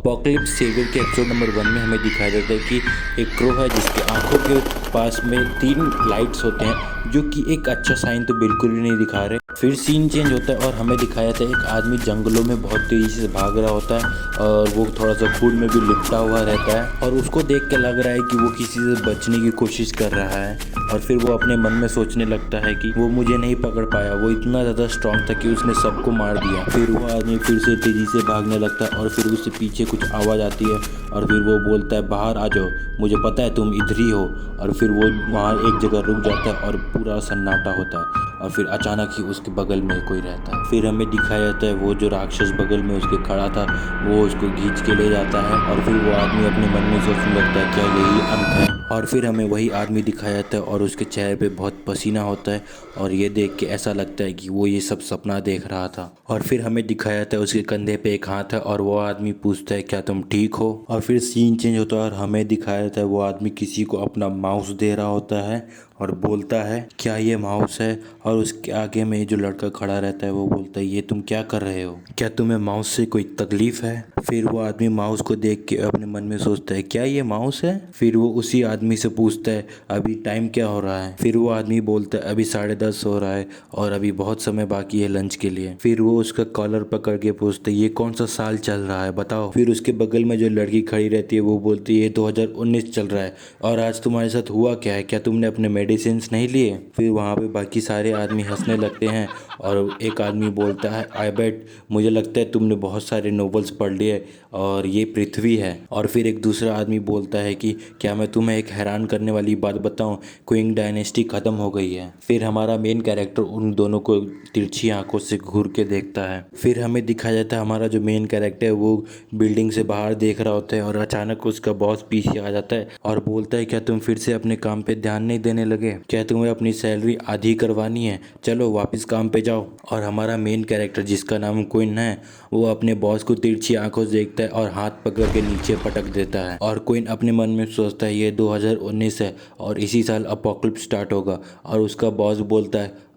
Apocalypse saviour के episode number 1 में हमें दिखाया जाता है कि एक क्रो है जिसके आंखों के पास में 3 लाइट्स होते हैं जो कि एक अच्छा साइन तो बिल्कुल भी नहीं दिखा रहे। फिर सीन चेंज होता है और हमें दिखाया जाता है एक आदमी जंगलों में बहुत तेज़ी से भाग रहा होता है और वो थोड़ा सा खून में भी लिपटा हुआ रहता है और उसको देख के लग रहा है कि वो किसी से बचने की कोशिश कर रहा है। और फिर वो अपने मन में सोचने लगता है कि वो मुझे नहीं पकड़ पाया, वो इतना ज़्यादा स्ट्रांग था कि उसने सबको मार दिया। फिर वो आदमी फिर से तेज़ी से भागने लगता है और फिर उससे पीछे कुछ आवाज़ आती है और फिर वो बोलता है बाहर आ जाओ, मुझे पता है तुम इधर ही हो। और फिर वो वहाँ एक जगह रुक जाता है और पूरा सन्नाटा होता है और फिर अचानक ही उसके बगल में कोई रहता है। फिर हमें दिखाया जाता है वो जो राक्षस बगल में उसके खड़ा था वो उसको खींच के ले जाता है और फिर वो आदमी अपने मन में सोचने लगता है क्या यही अंत है। और फिर हमें वही आदमी दिखाया जाता है और उसके चेहरे पे बहुत पसीना होता है और ये देख के ऐसा लगता है कि वो ये सब सपना देख रहा था। और फिर हमें दिखाया जाता है उसके कंधे पे एक हाथ है और वो आदमी पूछता है क्या तुम ठीक हो। और फिर सीन चेंज होता है और हमें दिखाया जाता है वो आदमी किसी को अपना माउस दे रहा होता है और बोलता है क्या ये माउस है। और उसके आगे में जो लड़का खड़ा रहता है वो बोलता है ये तुम क्या कर रहे हो, क्या तुम्हें माउस से कोई तकलीफ है। फिर वो आदमी माउस को देख के अपने मन में सोचता है क्या ये माउस है। फिर वो उसी आदमी से पूछता है अभी टाइम क्या हो रहा है। फिर वो आदमी बोलता है अभी 10:30 हो रहा है और अभी बहुत समय बाकी है लंच के लिए। फिर वो उसका कॉलर पकड़ के पूछता है ये कौन सा साल चल रहा है बताओ। फिर उसके बगल में जो लड़की खड़ी रहती है वो बोलती है ये 2019 चल रहा है और आज तुम्हारे साथ हुआ क्या है, क्या तुमने अपने मेडिसिन नहीं लिए। फिर वहाँ पे बाकी सारे आदमी हंसने लगते हैं और एक आदमी बोलता है आई बेट, मुझे लगता है तुमने बहुत सारे नोवेल्स पढ़ लिए और ये पृथ्वी है। और फिर एक दूसरा आदमी बोलता है कि क्या मैं तुम्हें एक हैरान करने वाली बात बताऊं, क्विंग डायनेस्टी ख़त्म हो गई है। फिर हमारा मेन कैरेक्टर उन दोनों को तिरछी आंखों से घूर के देखता है। फिर हमें दिखाया जाता है हमारा जो मेन कैरेक्टर है वो बिल्डिंग से बाहर देख रहा होता है और अचानक उसका बॉस पीछे आ जाता है और बोलता है क्या तुम फिर से अपने काम पे ध्यान नहीं देने लगे, क्या तुम्हें अपनी सैलरी आधी करवानी है, चलो वापस काम पे जाओ। और हमारा मेन कैरेक्टर जिसका नाम क्विन है वो अपने बॉस को तिरछी आंखों से देखता है और हाथ पकड़ के नीचे पटक देता है। और क्विन अपने मन में सोचता है ये 2019 है और इसी साल अपोकलिप्स स्टार्ट होगा। और उसका बॉस बोलता है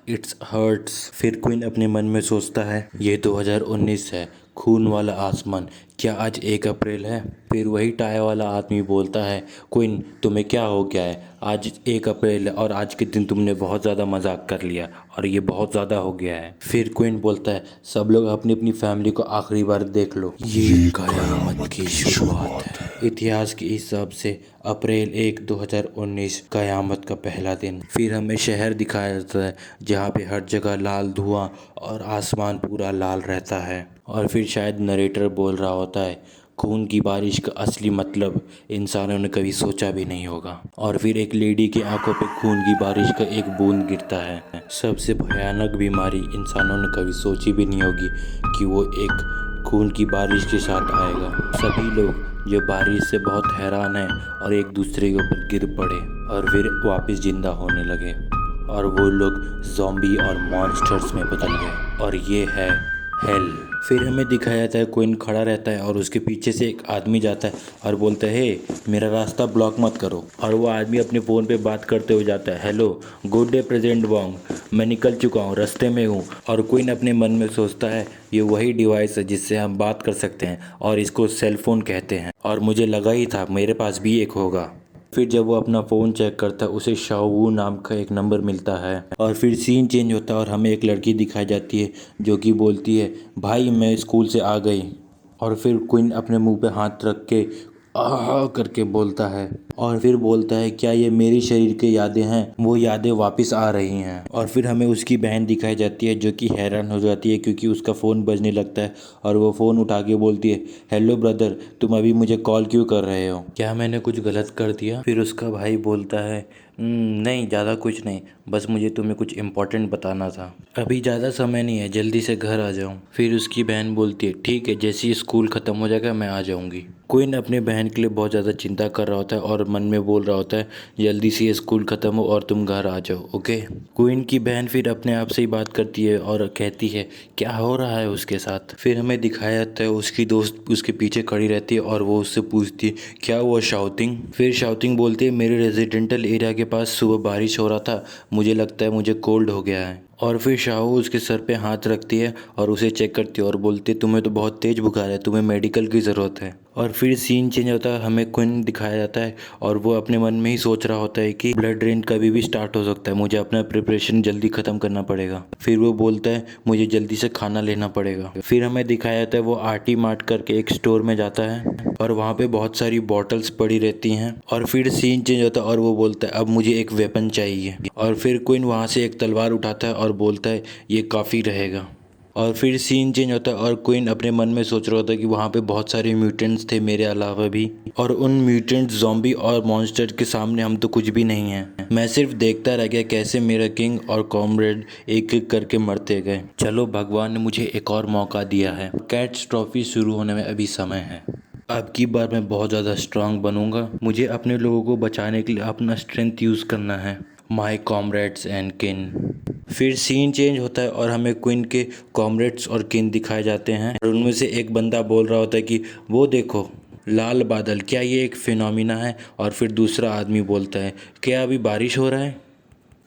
इट्स हर्ट्स। फिर क्विन अपने मन में सोचता है ये 2019 है, खून वाला आसमान, क्या आज 1 अप्रैल है। फिर वही टाई वाला आदमी बोलता है क्विन तुम्हें क्या हो गया है, आज 1 अप्रैल है और आज के दिन तुमने बहुत ज़्यादा मजाक कर लिया और ये बहुत ज़्यादा हो गया है। फिर क्विन बोलता है सब लोग अपनी अपनी फैमिली को आखिरी बार देख लो, ये कयामत की शुरुआत है। इतिहास के हिसाब से अप्रैल 1 2019 कयामत का पहला दिन। फिर हमें शहर दिखाया जाता है जहाँ पे हर जगह लाल धुआं और आसमान पूरा लाल रहता है। और फिर शायद नरेटर बोल रहा होता है खून की बारिश का असली मतलब इंसानों ने कभी सोचा भी नहीं होगा। और फिर एक लेडी की आंखों पे खून की बारिश का एक बूंद गिरता है। सबसे भयानक बीमारी इंसानों ने कभी सोची भी नहीं होगी कि वो एक खून की बारिश के साथ आएगा। सभी लोग जो बारिश से बहुत हैरान हैं और एक दूसरे के ऊपर गिर पड़े और फिर वापस जिंदा होने लगे और वो लोग ज़ॉम्बी और मॉन्स्टर्स में बदल गए और ये है हेल। फिर हमें दिखाया जाता है क्विन खड़ा रहता है और उसके पीछे से एक आदमी जाता है और बोलता है हे मेरा रास्ता ब्लॉक मत करो। और वो आदमी अपने फ़ोन पे बात करते हुए जाता है hello good day president Wong, मैं निकल चुका हूँ, रास्ते में हूँ। और क्विन अपने मन में सोचता है ये वही डिवाइस है जिससे हम बात कर सकते हैं और इसको सेल फोन कहते हैं और मुझे लगा ही था मेरे पास भी एक होगा। फिर जब वो अपना फ़ोन चेक करता है उसे शाओवू नाम का एक नंबर मिलता है। और फिर सीन चेंज होता है और हमें एक लड़की दिखाई जाती है जो कि बोलती है भाई मैं स्कूल से आ गई। और फिर क्विन अपने मुंह पे हाथ रख के आह करके बोलता है और फिर बोलता है क्या ये मेरी शरीर की यादें हैं, वो यादें वापस आ रही हैं। और फिर हमें उसकी बहन दिखाई जाती है जो कि हैरान हो जाती है क्योंकि उसका फ़ोन बजने लगता है और वो फ़ोन उठा के बोलती है हेलो ब्रदर, तुम अभी मुझे कॉल क्यों कर रहे हो, क्या मैंने कुछ गलत कर दिया। फिर उसका भाई बोलता है नहीं ज़्यादा कुछ नहीं, बस मुझे तुम्हें कुछ इम्पोर्टेंट बताना था, अभी ज़्यादा समय नहीं है, जल्दी से घर आ जाऊँ। फिर उसकी बहन बोलती है ठीक है, जैसे ही स्कूल ख़त्म हो जाएगा मैं आ जाऊँगी। क्विन अपने बहन के लिए बहुत ज़्यादा चिंता कर रहा होता है और मन में बोल रहा होता है जल्दी से ये स्कूल ख़त्म हो और तुम घर आ जाओ ओके। क्विन की बहन फिर अपने आप से ही बात करती है और कहती है क्या हो रहा है उसके साथ। फिर हमें दिखाया जाता है उसकी दोस्त उसके पीछे खड़ी रहती है और वो उससे पूछती है क्या हुआ शाउटिंग। फिर शाउटिंग बोलती है मेरे रेजिडेंटल एरिया के के पास सुबह बारिश हो रहा था, मुझे लगता है मुझे कोल्ड हो गया है। और फिर शाहू उसके सर पे हाथ रखती है और उसे चेक करती है और बोलती है तुम्हें तो बहुत तेज बुखार है, तुम्हें मेडिकल की ज़रूरत है। और फिर सीन चेंज होता है, हमें क्विन दिखाया जाता है और वो अपने मन में ही सोच रहा होता है कि ब्लड ड्रेन कभी भी स्टार्ट हो सकता है, मुझे अपना प्रिपरेशन जल्दी ख़त्म करना पड़ेगा। फिर वो बोलता है मुझे जल्दी से खाना लेना पड़ेगा। फिर हमें दिखाया जाता है वो आरटी मार्ट करके एक स्टोर में जाता है और वहाँ पे बहुत सारी बॉटल्स पड़ी रहती हैं। और फिर सीन चेंज होता है और वो बोलता है अब मुझे एक वेपन चाहिए। और फिर क्विन वहाँ से एक तलवार उठाता है और बोलता है ये काफ़ी रहेगा। और फिर सीन चेंज होता है और क्विन अपने मन में सोच रहा होता है कि वहाँ पे बहुत सारे म्यूटेंट्स थे मेरे अलावा भी, और उन म्यूटेंट्स ज़ॉम्बी और मॉन्स्टर के सामने हम तो कुछ भी नहीं हैं। मैं सिर्फ देखता रह गया कैसे मेरा किंग और कॉमरेड एक एक करके मरते गए। चलो भगवान ने मुझे एक और मौका दिया है। कैट्स ट्रॉफी शुरू होने में अभी समय है। अब की बार मैं बहुत ज़्यादा स्ट्रांग बनूंगा। मुझे अपने लोगों को बचाने के लिए अपना स्ट्रेंथ यूज़ करना है। माई कॉमरेड्स एंड किन। फिर सीन चेंज होता है और हमें क्विन के कॉमरेड्स और किन दिखाए जाते हैं और उनमें से एक बंदा बोल रहा होता है कि वो देखो लाल बादल, क्या ये एक फिनोमिना है? और फिर दूसरा आदमी बोलता है क्या अभी बारिश हो रहा है?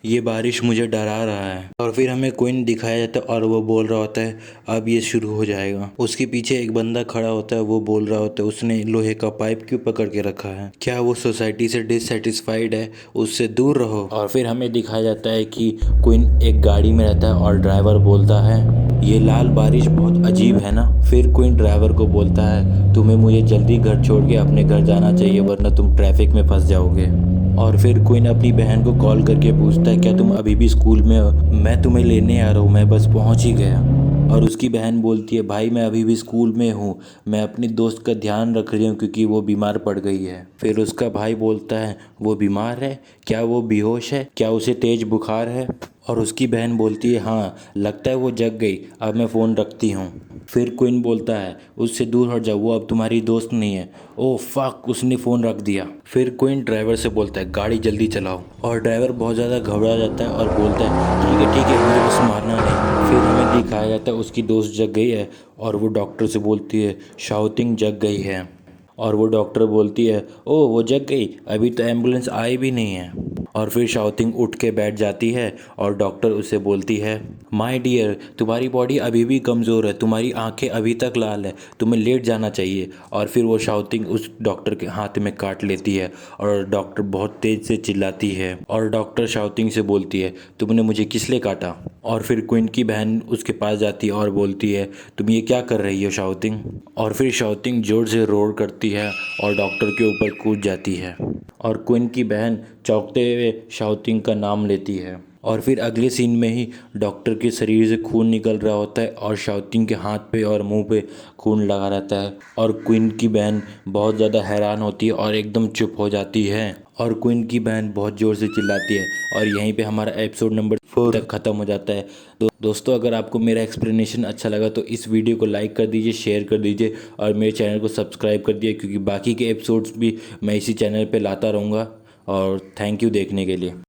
ये बारिश मुझे डरा रहा है। और फिर हमें क्विन दिखाया जाता है और वो बोल रहा होता है अब ये शुरू हो जाएगा। उसके पीछे एक बंदा खड़ा होता है, वो बोल रहा होता है उसने लोहे का पाइप क्यों पकड़ के रखा है? क्या वो सोसाइटी से डिससेटिस्फाइड है? उससे दूर रहो। और फिर हमें दिखाया जाता है कि क्विन एक गाड़ी में रहता है और ड्राइवर बोलता है ये लाल बारिश बहुत अजीब है ना। फिर क्विन ड्राइवर को बोलता है तुम्हें मुझे जल्दी घर छोड़ के अपने घर जाना चाहिए वरना तुम ट्रैफिक में फंस जाओगे। और फिर क्विन अपनी बहन को कॉल करके पूछता है क्या तुम अभी भी स्कूल में हो? मैं तुम्हें लेने आ रहा हूँ, मैं बस पहुँच ही गया। और उसकी बहन बोलती है भाई मैं अभी भी स्कूल में हूँ, मैं अपनी दोस्त का ध्यान रख रही हूँ क्योंकि वो बीमार पड़ गई है। फिर उसका भाई बोलता है वो बीमार है? क्या वो बेहोश है? क्या उसे तेज बुखार है? और उसकी बहन बोलती है हाँ लगता है वो जग गई, अब मैं फ़ोन रखती हूँ। फिर क्विन बोलता है उससे दूर हट जाओ, वो अब तुम्हारी दोस्त नहीं है। ओह फक, उसने फ़ोन रख दिया। फिर क्विन ड्राइवर से बोलता है गाड़ी जल्दी चलाओ। और ड्राइवर बहुत ज़्यादा घबरा जाता है और बोलता है ठीक है मुझे बस मारना नहीं। फिर हमें दिखाया जाता है उसकी दोस्त जग गई है और वो डॉक्टर से बोलती है शाउटिंग जग गई है। और वो डॉक्टर बोलती है ओह वो जग गई, अभी तो एम्बुलेंस आई भी नहीं है। और फिर शाउटिंग उठ के बैठ जाती है और डॉक्टर उसे बोलती है माय डियर तुम्हारी बॉडी अभी भी कमज़ोर है, तुम्हारी आंखें अभी तक लाल है, तुम्हें लेट जाना चाहिए। और फिर वो शाउटिंग उस डॉक्टर के हाथ में काट लेती है और डॉक्टर बहुत तेज़ से चिल्लाती है और डॉक्टर शाउटिंग से बोलती है तुमने मुझे किस लिए काटा? और फिर क्विन की बहन उसके पास जाती है और बोलती है तुम ये क्या कर रही हो शाउटिंग? और फिर शाउटिंग जोर से रोर करती है और डॉक्टर के ऊपर कूद जाती है और क्विन की बहन चौंकते हुए शाउटिंग का नाम लेती है। और फिर अगले सीन में ही डॉक्टर के शरीर से खून निकल रहा होता है और शाउटिंग के हाथ पे और मुंह पे खून लगा रहता है और क्विन की बहन बहुत ज़्यादा हैरान होती है और एकदम चुप हो जाती है और क्विन की बहन बहुत ज़ोर से चिल्लाती है। और यहीं पे हमारा एपिसोड नंबर 4 तक ख़त्म हो जाता है। दोस्तों अगर आपको मेरा एक्सप्लेनेशन अच्छा लगा तो इस वीडियो को लाइक कर दीजिए, शेयर कर दीजिए और मेरे चैनल को सब्सक्राइब कर दिए क्योंकि बाकी के एपिसोड्स भी मैं इसी चैनल पे लाता रहूँगा। और थैंक यू देखने के लिए।